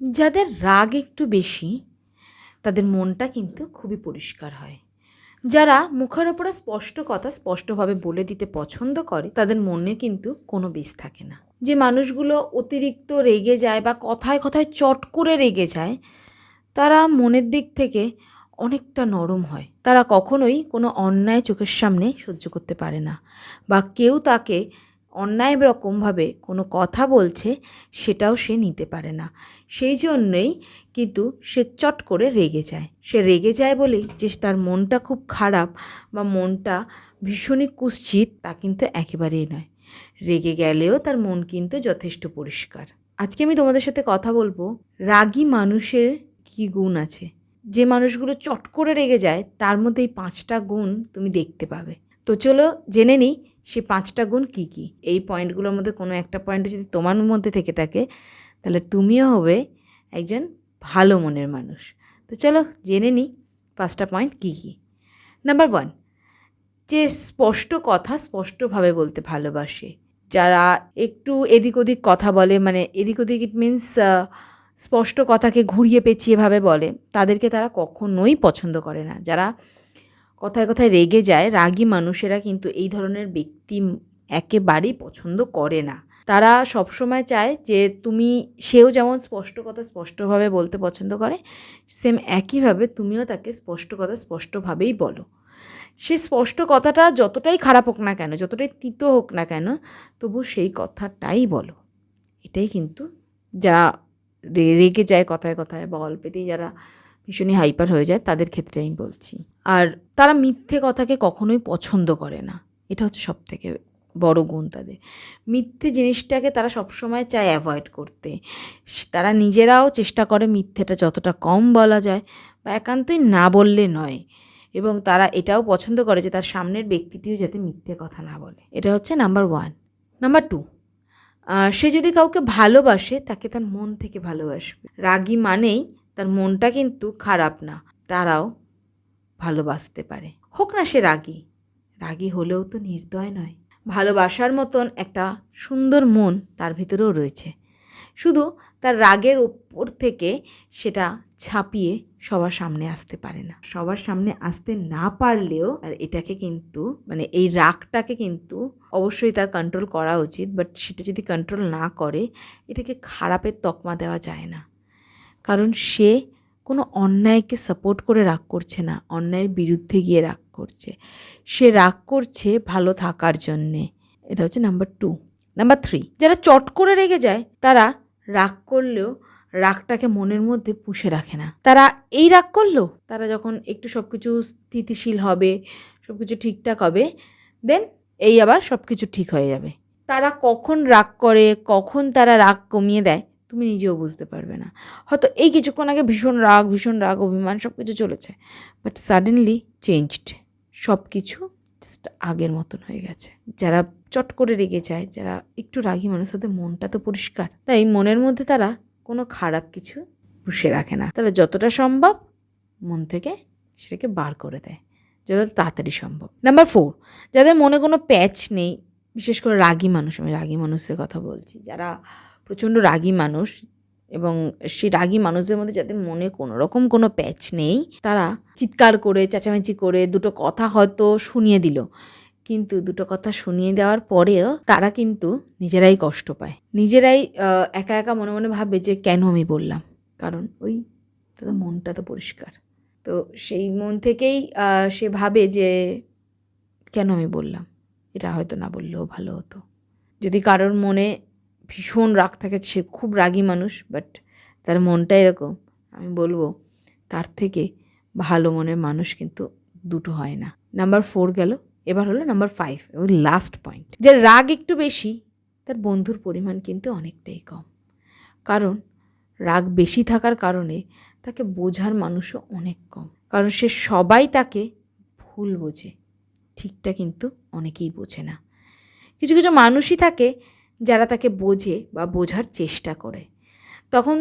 যাদের রাগ একটু বেশি তাদের মনটা কিন্তু খুবই পরিষ্কার হয়। যারা মুখের ওপরে স্পষ্ট কথা স্পষ্টভাবে বলে দিতে পছন্দ করে তাদের মনে কিন্তু কোনো বিষ থাকে না। যে মানুষগুলো অতিরিক্ত রেগে যায় বা কথায় কথায় চট করে রেগে যায় তারা মনের দিক থেকে অনেকটা নরম হয়। তারা কখনোই কোনো অন্যায় চোখের সামনে সহ্য করতে পারে না, বা কেউ তাকে অন্যায় রকমভাবে কোনো কথা বলছে সেটাও সে নিতে পারে না। সেই জন্যই কিন্তু সে চট করে রেগে যায়। সে রেগে যায় বলেই যে তার মনটা খুব খারাপ বা মনটা ভীষণই কুৎসিত তা কিন্তু একেবারেই নয়। রেগে গেলেও তার মন কিন্তু যথেষ্ট পরিষ্কার। আজকে আমি তোমাদের সাথে কথা বলবো রাগী মানুষের কী গুণ আছে। যে মানুষগুলো চট করে রেগে যায় তার মধ্যে এই 5টা গুণ তুমি দেখতে পাবে। তো চলো জেনে নিই সে 5টা গুণ কী কী। এই পয়েন্টগুলোর মধ্যে কোনো একটা পয়েন্ট যদি তোমার মধ্যে থেকে থাকে তাহলে তুমিও হবে একজন ভালো মনের মানুষ। তো চলো জেনে নিই 5টা পয়েন্ট কী কী। নাম্বার 1, যে স্পষ্ট কথা স্পষ্টভাবে বলতে ভালোবাসে। যারা একটু এদিক ওদিক কথা বলে, মানে এদিক ওদিক ইট মিনস স্পষ্ট কথাকে ঘুরিয়ে পেঁচিয়েভাবে বলে, তাদেরকে তারা কখনোই পছন্দ করে না। যারা কথায় কথায় রেগে যায়, রাগী মানুষেরা কিন্তু এই ধরনের ব্যক্তি একেবারেই পছন্দ করে না। তারা সবসময় চায় যে সেও যেমন স্পষ্ট কথা স্পষ্টভাবে বলতে পছন্দ করে, সেম একইভাবে তুমিও তাকে স্পষ্ট কথা স্পষ্টভাবেই বলো। সে স্পষ্ট কথাটা যতটাই খারাপ হোক না কেন, যতটাই তিতো হোক না কেন, তবু সেই কথাটাই বলো। এটাই কিন্তু যারা রেগে যায় কথায় কথায় বা অল্পেতেই যারা ভীষণই হাইপার হয়ে যায় তাদের ক্ষেত্রে আমি বলছি। আর তারা মিথ্যে কথাকে কখনোই পছন্দ করে না। এটা হচ্ছে সবথেকে বড় গুণ তাদের। মিথ্যে জিনিসটাকে তারা সবসময় চায় অ্যাভয়েড করতে। তারা নিজেরাও চেষ্টা করে মিথ্যেটা যতটা কম বলা যায় বা একান্তই না বললে নয়। এবং তারা এটাও পছন্দ করে যে তার সামনের ব্যক্তিটিও যাতে মিথ্যে কথা না বলে। এটা হচ্ছে নাম্বার 1। নাম্বার 2, সে যদি কাউকে ভালোবাসে তাকে তার মন থেকে ভালোবাসবে। রাগী মানেই তার মনটা কিন্তু খারাপ না, তারাও ভালোবাসতে পারে। হোক না সে রাগী, রাগী হলেও তো নির্দয় নয়। ভালোবাসার মতন একটা সুন্দর মন তার ভিতরেও রয়েছে। শুধু তার রাগের ওপর থেকে সেটা ছাপিয়ে সবার সামনে আসতে পারে না। সবার সামনে আসতে না পারলেও আর এটাকে কিন্তু মানে এই রাগটাকে কিন্তু অবশ্যই তার কন্ট্রোল করা উচিত, বাট সেটা যদি কন্ট্রোল না করে এটাকে খারাপের তকমা দেওয়া যায় না। কারণ সে কোনো অন্যায়কে সাপোর্ট করে রাগ করছে না, অন্যায়ের বিরুদ্ধে গিয়ে রাগ করছে। সে রাগ করছে ভালো থাকার জন্যে। এটা হচ্ছে নাম্বার 2। নাম্বার 3, যারা চট করে রেগে যায় তারা রাগ করলেও রাগটাকে মনের মধ্যে পুষে রাখে না। তারা এই রাগ করলো, তারা যখন একটু সব কিছু স্থিতিশীল হবে, সব কিছু ঠিকঠাক হবে, দেন এই আবার সব কিছু ঠিক হয়ে যাবে। তারা কখন রাগ করে, কখন তারা রাগ কমিয়ে দেয় তুমি নিজেও বুঝতে পারবে না। হয়তো এই কিছুক্ষণ আগে ভীষণ রাগ অভিমান সব কিছু চলেছে, বাট সাডেনলি চেঞ্জড, সব কিছু জাস্ট আগের মতন হয়ে গেছে। যারা চট করে রেগে যায়, যারা একটু রাগী মানুষ, তাদের মনটা তো পরিষ্কার, তাই মনের মধ্যে তারা কোনো খারাপ কিছু পুষে রাখে না। তারা যতটা সম্ভব মন থেকে সেটাকে বার করে দেয়, যত তাড়াতাড়ি সম্ভব। নাম্বার 4, যাদের মনে কোনো প্যাচ নেই, বিশেষ করে রাগী মানুষ, আমি রাগী মানুষের কথা বলছি, যারা প্রচণ্ড রাগী মানুষ এবং সেই রাগী মানুষদের মধ্যে যাদের মনে কোনো রকম কোনো প্যাচ নেই, তারা চিৎকার করে চেঁচামেচি করে দুটো কথা হয়তো শুনিয়ে দিল, কিন্তু দুটো কথা শুনিয়ে দেওয়ার পরেও তারা কিন্তু নিজেরাই কষ্ট পায়, নিজেরাই একা একা মনে মনে ভাবে যে কেন আমি বললাম। কারণ ওই তাদের মনটা তো পরিষ্কার, তো সেই মন থেকেই সে ভাবে যে কেন আমি বললাম, এটা হয়তো না বললেও ভালো হতো। যদি কারোর মনে ভীষণ রাগ থাকে, সে খুব রাগী মানুষ, বাট তার মনটা এরকম, আমি বলবো তার থেকে ভালো মনের মানুষ কিন্তু দুটো হয় না। নাম্বার 4 গেল, এবার হলো নাম্বার 5 এবং লাস্ট পয়েন্ট। যার রাগ একটু বেশি তার বন্ধুর পরিমাণ কিন্তু অনেকটাই কম। কারণ রাগ বেশি থাকার কারণে তাকে বোঝার মানুষও অনেক কম। কারণ সে সবাই তাকে ভুল বোঝে, ঠিকটা কিন্তু অনেকেই বোঝে না। কিছু কিছু মানুষই থাকে যারা তাকে বোঝে বা বোঝার চেষ্টা করে, তখন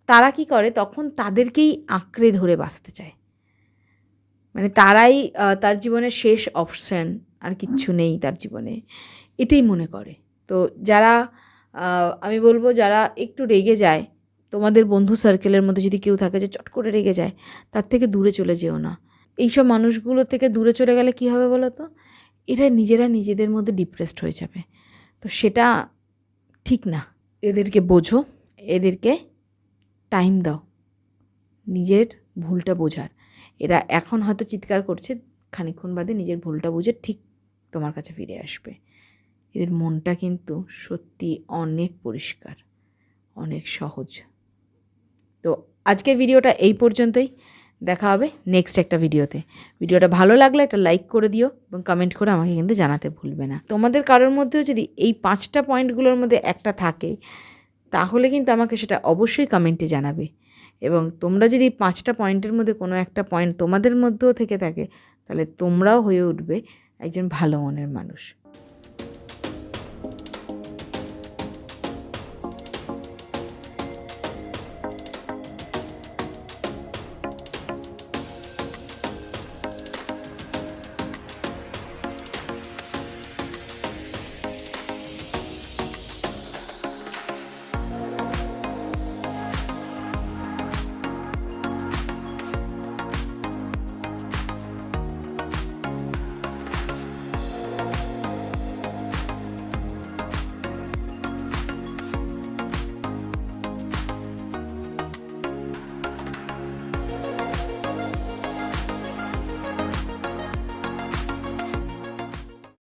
তারা কি করে, তখন তাদেরকেই আঁকড়ে ধরে বাঁচতে চায়। মানে তারাই তার জীবনের শেষ অপশান, আর কিচ্ছু নেই তার জীবনে, এটাই মনে করে। তো যারা আমি বলবো যারা একটু রেগে যায় তোমাদের বন্ধু সার্কেলের মধ্যে যদি কেউ থাকে যে চট করে রেগে যায়, তার থেকে দূরে চলে যেও না। এইসব মানুষগুলো থেকে দূরে চলে গেলে কী হবে বলো তো, এরা নিজেরা নিজেদের মধ্যে ডিপ্রেসড হয়ে যাবে। তো সেটা ঠিক না। এদেরকে বোঝো, এদেরকে টাইম দাও নিজের ভুলটা বোঝার। এরা এখন হয়তো চিৎকার করছে, খানিকক্ষণ বাদে নিজের ভুলটা বুঝে ঠিক তোমার কাছে ফিরে আসবে। এদের মনটা কিন্তু সত্যি অনেক পরিষ্কার, অনেক সহজ। তো আজকের ভিডিওটা এই পর্যন্তই। দেখা হবে নেক্সট একটা ভিডিওতে। ভিডিওটা ভালো লাগলে একটা লাইক করে দিও এবং কমেন্ট করে আমাকে কিন্তু জানাতে ভুলবে না। তোমাদের কারোর মধ্যেও যদি এই 5টা পয়েন্টগুলোর মধ্যে একটা থাকে, তাহলে কিন্তু আমাকে সেটা অবশ্যই কমেন্টে জানাবে। এবং তোমরা যদি 5টা পয়েন্টের মধ্যে কোনো একটা পয়েন্ট তোমাদের মধ্যেও থেকে থাকে, তাহলে তোমরাও হয়ে উঠবে একজন ভালো মনের মানুষ।